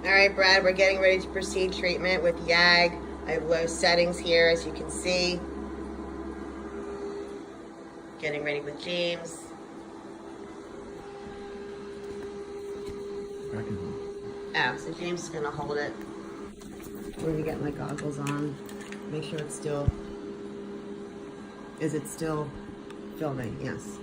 All right, Brad, we're getting ready to proceed treatment with Yag. I have low settings here, as you can see. Getting ready with James. Oh, so James is gonna hold it. Let me get my goggles on. Make sure it's still, is it still filming? Yes.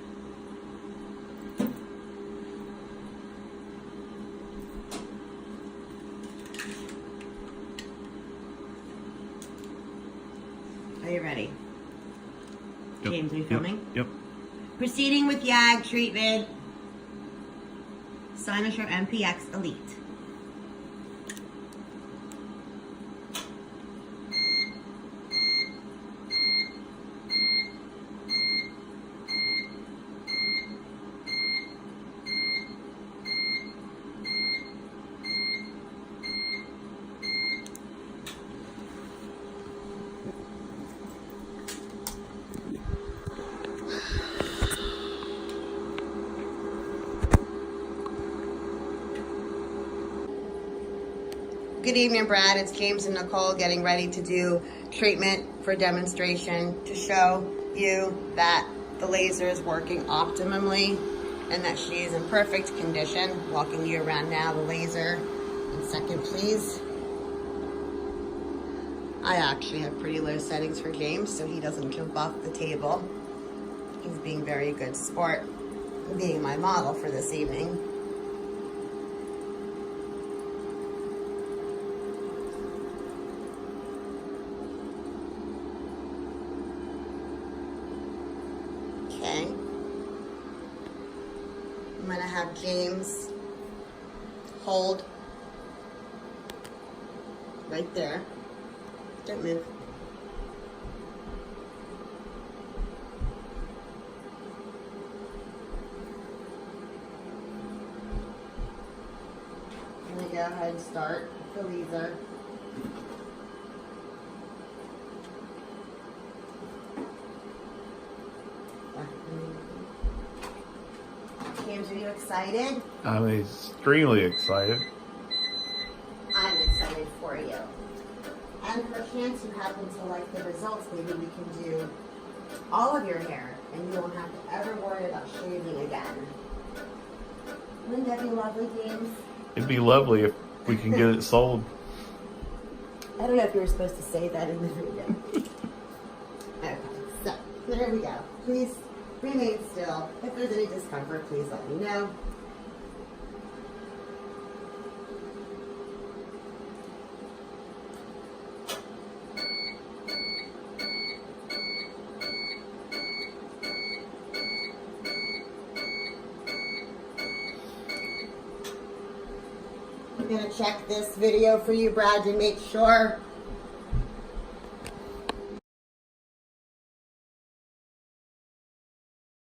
Are you ready? Yep. James, are you filming? Yep. Proceeding with Yag treatment. Cynosure MPX Elite. Good evening, Brad. It's James and Nicole getting ready to do treatment for demonstration to show you that the laser is working optimally and that she is in perfect condition. Walking you around now, the laser. 1 second, please. I actually have pretty low settings for James so he doesn't jump off the table. He's being very good sport, being my model for this evening. Okay. I'm gonna have James hold right there. Don't move. I'm gonna go ahead and start the laser. James, are you excited? I'm extremely excited. I'm excited for you. And perchance you happen to like the results, maybe we can do all of your hair and you don't have to ever worry about shaving again. Wouldn't that be lovely, James? It'd be lovely if we can get it sold. I don't know if you were supposed to say that in the video. Okay, so there we go. Please remain still. If there's any discomfort, please let me know. I'm gonna check this video for you, Brad, to make sure